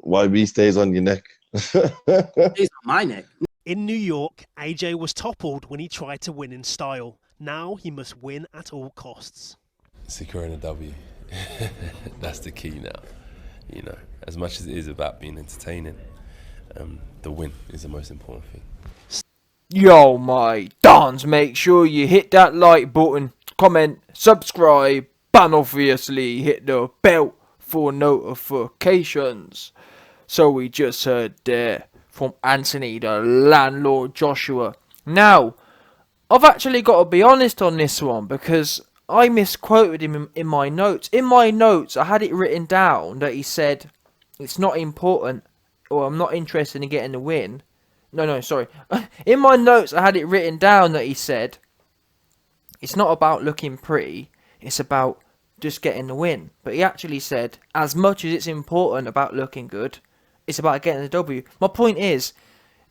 YB stays on your neck. He's on my neck. In New York, AJ was toppled when he tried to win in style. Now he must win at all costs. Securing a W. That's the key now. You know, as much as it is about being entertaining, the win is the most important thing. Yo, my dons, make sure you hit that like button, comment, subscribe, and obviously hit the bell for notifications. So we just heard there from Anthony the Landlord Joshua. Now, I've actually got to be honest on this one because I misquoted him in my notes. In my notes, I had it written down that he said, it's not important, or I'm not interested in getting the win. No, sorry. In my notes, I had it written down that he said, it's not about looking pretty, it's about just getting the win. But he actually said, as much as it's important about looking good, it's about getting the W. My point is,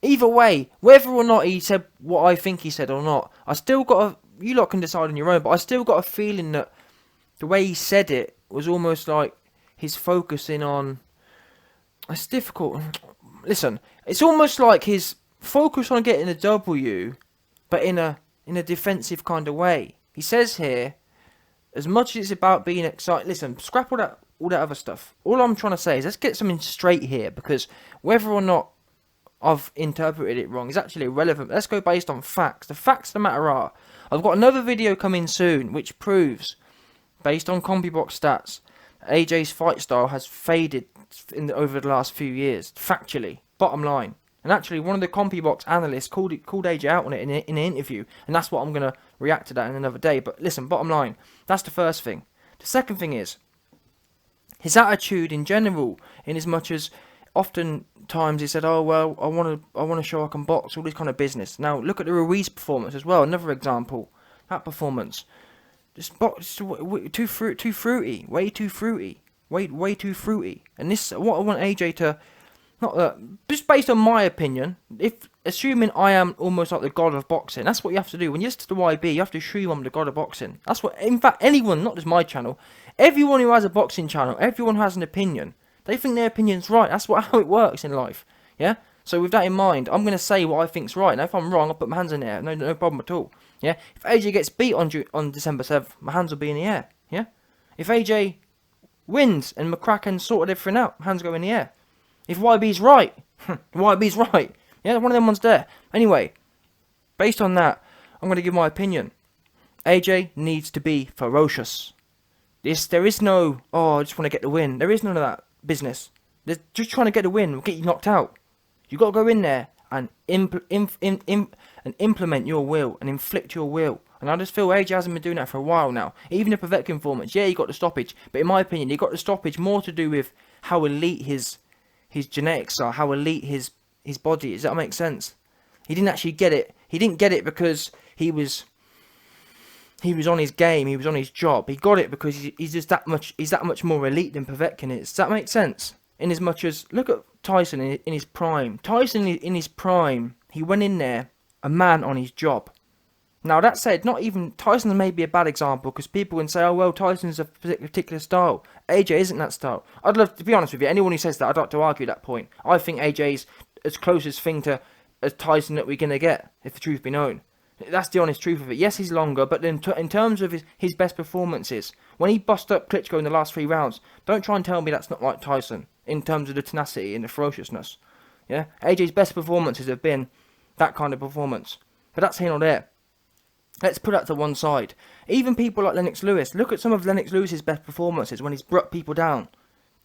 either way, whether or not he said what I think he said or not, I still got a, you lot can decide on your own, but I still got a feeling that the way he said it was almost like he's focusing on, it's difficult. Listen, it's almost like his focus on getting a W, but in a defensive kind of way. He says here, as much as it's about being excited, listen, scrap all that other stuff. All I'm trying to say is let's get something straight here, because whether or not I've interpreted it wrong is actually irrelevant. Let's go based on facts. The facts of the matter are, I've got another video coming soon which proves, based on CompuBox stats, AJ's fight style has faded over the last few years, factually, bottom line. And actually, one of the CompuBox analysts called AJ out on it in an interview, and that's what I'm going to react to that in another day. But listen, bottom line, that's the first thing. The second thing is his attitude in general, in as much as oftentimes he said, oh well, I want to show I can box, all this kind of business. Now look at the Ruiz performance as well, another example. That performance, just too fruity, way too fruity. And this, what I want AJ to, not that, just based on my opinion, if assuming I am almost like the god of boxing, that's what you have to do. When you listen to the YB, you have to assume I'm the god of boxing. That's what, in fact, anyone, not just my channel, everyone who has a boxing channel, everyone who has an opinion, they think their opinion's right. That's how it works in life. Yeah? So with that in mind, I'm going to say what I think's right. Now if I'm wrong, I'll put my hands in the air. No problem at all. Yeah? If AJ gets beat on December 7th, my hands will be in the air. Yeah? If AJ wins and McCracken sorted everything out, hands go in the air. If YB's right, YB's right. Yeah, one of them ones there. Anyway, based on that, I'm going to give my opinion. AJ needs to be ferocious. There is no, I just want to get the win. There is none of that business. They're just trying to get the win, will get you knocked out. You got to go in there and implement your will and inflict your will. And I just feel AJ hasn't been doing that for a while now. Even the Povetkin performance, yeah, he got the stoppage, but in my opinion, he got the stoppage more to do with how elite his genetics are, how elite his body is. Does that make sense? He didn't actually get it. He didn't get it because he was on his game, he was on his job. He got it because he's that much more elite than Povetkin is. Does that make sense? In as much as, look at Tyson in his prime. Tyson in his prime, he went in there a man on his job. Now that said, not even Tyson may be a bad example because people can say, oh well, Tyson's a particular style. AJ isn't that style. I'd love to be honest with you. Anyone who says that, I'd like to argue that point. I think AJ's as closest thing to as Tyson that we're gonna get, if the truth be known. That's the honest truth of it. Yes, he's longer, but in terms of his best performances, when he bust up Klitschko in the last 3 rounds, don't try and tell me that's not like Tyson in terms of the tenacity and the ferociousness. Yeah, AJ's best performances have been that kind of performance, but that's here or there. Let's put that to one side. Even people like Lennox Lewis, look at some of Lennox Lewis's best performances when he's brought people down.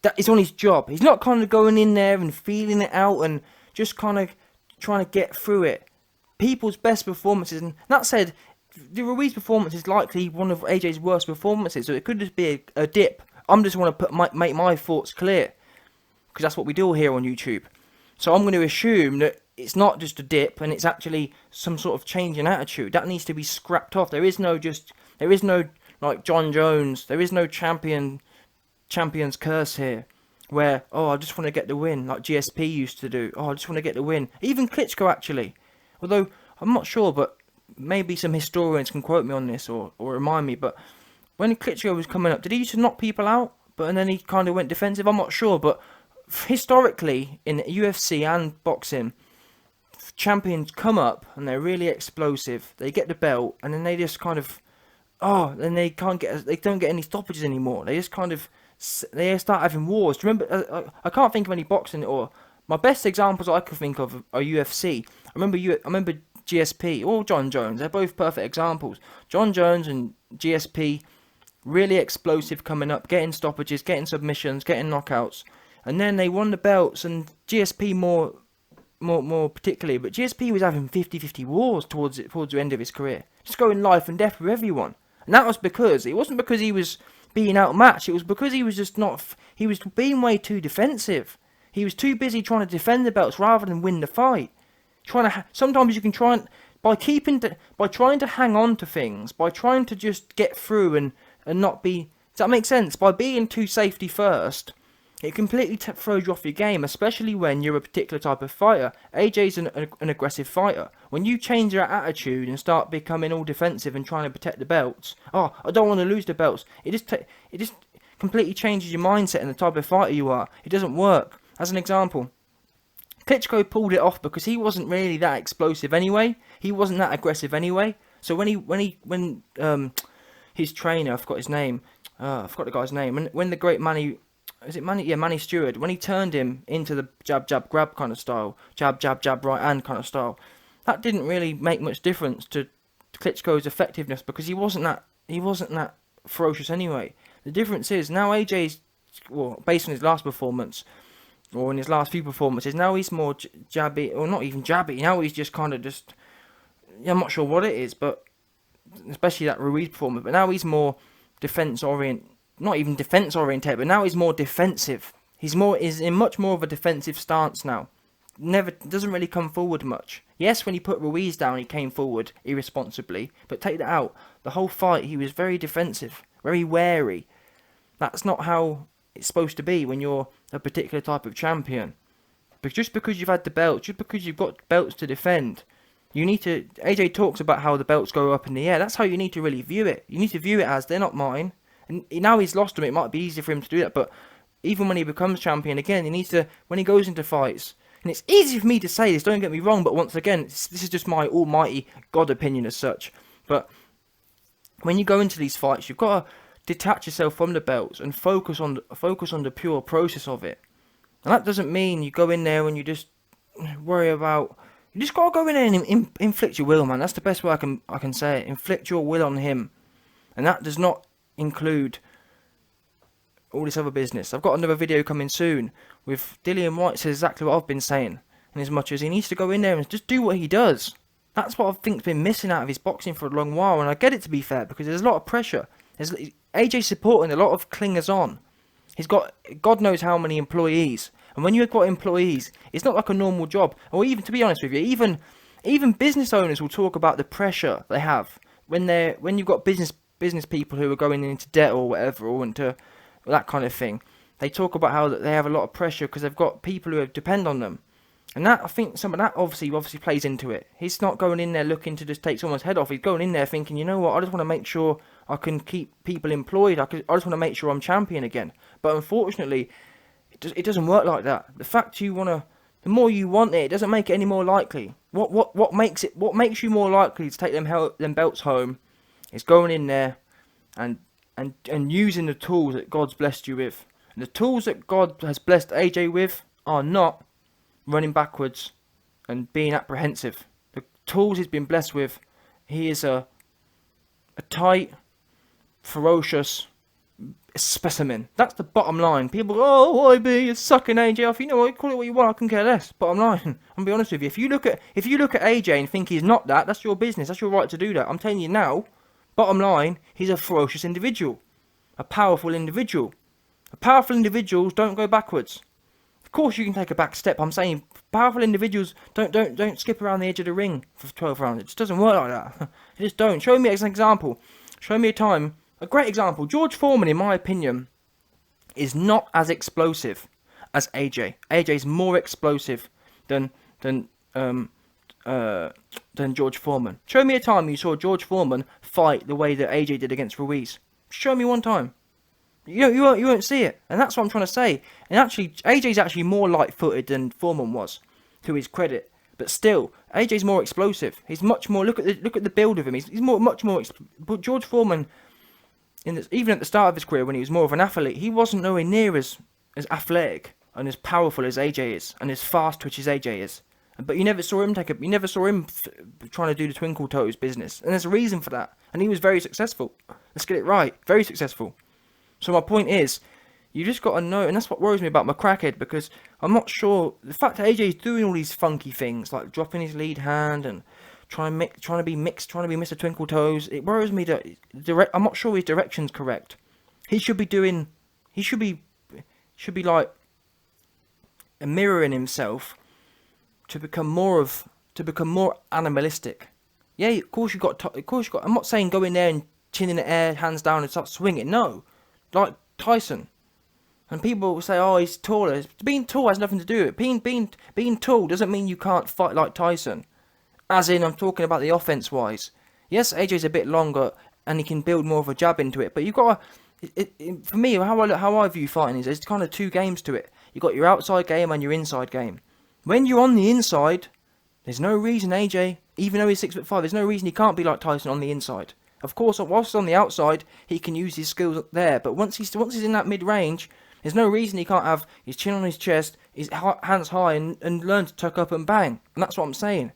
That is on his job. He's not kind of going in there and feeling it out and just kind of trying to get through it. People's best performances, and that said, the Ruiz performance is likely one of AJ's worst performances, so it could just be a dip. I'm just want to make my thoughts clear, because that's what we do here on YouTube. So I'm going to assume that it's not just a dip, and it's actually some sort of change in attitude. That needs to be scrapped off. There is no like John Jones. There is no champion's curse here, where I just want to get the win, like GSP used to do. I just want to get the win. Even Klitschko actually. Although, I'm not sure, but maybe some historians can quote me on this or remind me, but when Klitschko was coming up, did he used to knock people out? And then he kind of went defensive? I'm not sure, but historically in UFC and boxing, champions come up and they're really explosive. They get the belt and then they just kind of, then they don't get any stoppages anymore. They just kind of, they start having wars. Do you remember? I can't think of any boxing, or my best examples I could think of are UFC. I remember GSP or John Jones. They're both perfect examples. John Jones and GSP, really explosive coming up, getting stoppages, getting submissions, getting knockouts, and then they won the belts. And GSP more particularly, but GSP was having 50-50 wars towards the end of his career, just going life and death with everyone. And that was because it wasn't because he was being outmatched. It was because he was just not. He was being way too defensive. He was too busy trying to defend the belts rather than win the fight. Sometimes you can try and by trying to hang on to things, by trying to just get through and not be. Does that make sense? By being too safety first, it completely throws you off your game, especially when you're a particular type of fighter. AJ's an aggressive fighter. When you change your attitude and start becoming all defensive and trying to protect the belts, I don't want to lose the belts. It just completely changes your mindset and the type of fighter you are. It doesn't work. As an example, Klitschko pulled it off because he wasn't really that explosive anyway. He wasn't that aggressive anyway. So when his trainer, I forgot his name. I forgot the guy's name. When the great Manny. Is it Manny? Yeah, Manny Stewart. When he turned him into the jab, jab, grab kind of style, jab, jab, jab, right hand kind of style, that didn't really make much difference to Klitschko's effectiveness because he wasn't that ferocious anyway. The difference is now AJ's, based on his last performance, or in his last few performances, now he's more jabby, or not even jabby. Now he's just kind of I'm not sure what it is, but especially that Ruiz performance. But now he's more defense oriented. Not even defense oriented, but now he's more defensive. He's in much more of a defensive stance now. Doesn't really come forward much. Yes, when he put Ruiz down, he came forward irresponsibly, but take that out. The whole fight, he was very defensive, very wary. That's not how it's supposed to be when you're a particular type of champion. But just because you've had the belt, just because you've got belts to defend, you need to. AJ talks about how the belts go up in the air. That's how you need to really view it. You need to view it as they're not mine. And now he's lost them, it might be easier for him to do that, but even when he becomes champion again, he needs to, when he goes into fights, and it's easy for me to say this, don't get me wrong, but once again, this is just my almighty God opinion as such, but when you go into these fights, you've got to detach yourself from the belts and focus on the pure process of it. And that doesn't mean you go in there and you just worry about, you just got to go in there and inflict your will, man. That's the best way I can say it. Inflict your will on him. And that does not include all this other business. I've got another video coming soon with Dillian White says exactly what I've been saying, in as much as he needs to go in there and just do what he does. That's what I think's been missing out of his boxing for a long while, and I get it, to be fair, because there's a lot of pressure. There's AJ supporting a lot of clingers on. He's got God knows how many employees, and when you've got employees, it's not like a normal job. Or even, to be honest with you, even business owners will talk about the pressure they have when you've got business people who are going into debt or whatever, or into that kind of thing. They talk about how they have a lot of pressure because they've got people who depend on them. And that, I think some of that obviously plays into it. He's not going in there looking to just take someone's head off. He's going in there thinking, you know what, I just want to make sure I can keep people employed. I just want to make sure I'm champion again. But unfortunately, it doesn't work like that. The fact the more you want it, it doesn't make it any more likely. What makes you more likely to take them belts home is going in there and using the tools that God's blessed you with. And the tools that God has blessed AJ with are not running backwards and being apprehensive. The tools he's been blessed with, he is a tight, ferocious specimen. That's the bottom line. People go, YB, you're sucking AJ off. You know what, call it what you want, I can care less. Bottom line. I'm gonna be honest with you. If you look at AJ and think he's not that, that's your business. That's your right to do that. I'm telling you now, bottom line, he's a ferocious individual. A powerful individual. Powerful individuals don't go backwards. Of course you can take a back step. I'm saying powerful individuals don't skip around the edge of the ring for 12 rounds. It just doesn't work like that. It just don't. Show me as an example. Show me a time. A great example. George Foreman, in my opinion, is not as explosive as AJ. AJ is more explosive than George Foreman. Show me a time you saw George Foreman fight the way that AJ did against Ruiz. Show me one time. You won't see it, and that's what I'm trying to say. And actually, AJ's actually more light-footed than Foreman was, to his credit. But still, AJ's more explosive. He's much more. Look at the build of him. He's much more. But George Foreman, even at the start of his career, when he was more of an athlete, he wasn't nowhere near as athletic and as powerful as AJ is, and as fast twitch as AJ is. But you never saw him trying to do the twinkle toes business, and there's a reason for that. And he was very successful. Let's get it right, very successful. So my point is, you just got to know, and that's what worries me about McCracken, because I'm not sure the fact that AJ's doing all these funky things like dropping his lead hand and trying to be Mr. Twinkle Toes. It worries me that I'm not sure his direction's correct. He should be like mirroring himself to become more animalistic. Yeah, of course you got. I'm not saying go in there and chin in the air, hands down, and start swinging. No, like Tyson. And people will say, "Oh, he's taller." Being tall has nothing to do with it. Being tall doesn't mean you can't fight like Tyson. As in, I'm talking about the offense wise. Yes, AJ's a bit longer and he can build more of a jab into it. But you've got to. For me, how I view fighting is there's kind of two games to it. You got your outside game and your inside game. When you're on the inside, there's no reason AJ, even though he's 6'5", there's no reason he can't be like Tyson on the inside. Of course, whilst on the outside, he can use his skills there. But once he's in that mid-range, there's no reason he can't have his chin on his chest, his hands high, and learn to tuck up and bang. And that's what I'm saying.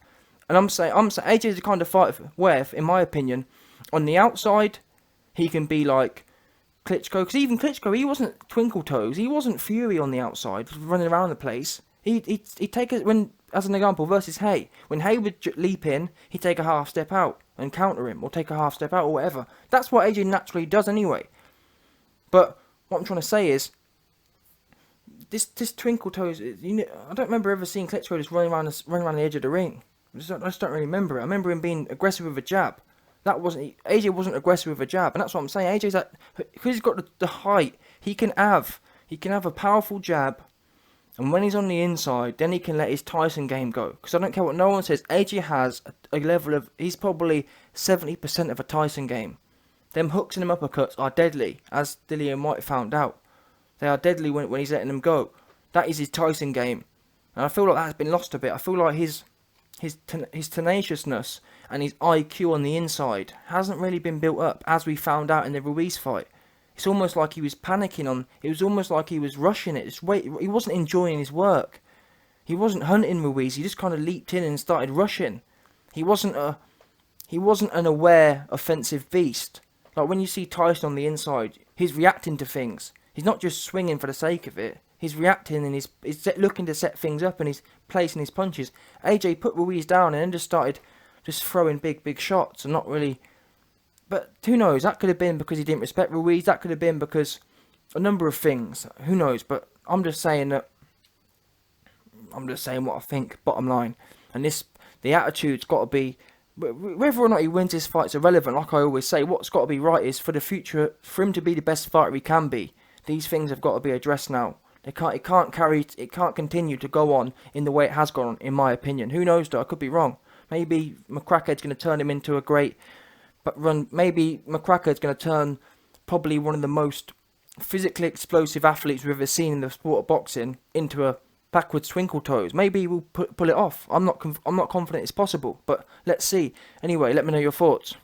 And I'm saying AJ's the kind of fighter where, in my opinion, on the outside, he can be like Klitschko. Because even Klitschko, he wasn't Twinkle Toes. He wasn't Fury on the outside, running around the place. He'd take it when, as an example, versus Hay. When Hay would leap in, he'd take a half step out and counter him, or take a half step out, or whatever. That's what AJ naturally does anyway. But what I'm trying to say is, this Twinkle Toes, I don't remember ever seeing Klitschko just running around the edge of the ring. I just don't really remember it. I remember him being aggressive with a jab. AJ wasn't aggressive with a jab, and that's what I'm saying. AJ's because he's got the height, he can have a powerful jab, and when he's on the inside, then he can let his Tyson game go. Because I don't care what no one says, AJ has a level of, he's probably 70% of a Tyson game. Them hooks and them uppercuts are deadly, as Dillian White found out. They are deadly when he's letting them go. That is his Tyson game, and I feel like that's been lost a bit. I feel like his tenaciousness and his IQ on the inside hasn't really been built up, as we found out in the Ruiz fight. It's almost like he was panicking it was almost like he was rushing it. He wasn't enjoying his work. He wasn't hunting Ruiz. He just kind of leaped in and started rushing. He wasn't an aware offensive beast. Like when you see Tyson on the inside, he's reacting to things. He's not just swinging for the sake of it. He's reacting and he's looking to set things up, and he's placing his punches. AJ put Ruiz down and then just started throwing big shots and not really. But who knows? That could have been because he didn't respect Ruiz. That could have been because a number of things. Who knows? But I'm just saying what I think. Bottom line, and the attitude's got to be. Whether or not he wins his fight's irrelevant. Like I always say, what's got to be right is for the future, for him to be the best fighter he can be. These things have got to be addressed now. It can't continue to go on in the way it has gone, in my opinion. Who knows though? I could be wrong. Maybe McCracken's going to turn him into a great run. Maybe McCracken's going to turn probably one of the most physically explosive athletes we've ever seen in the sport of boxing into a backwards Twinkle Toes. Maybe we'll pull it off. I'm not confident it's possible, but let's see. Anyway, let me know your thoughts.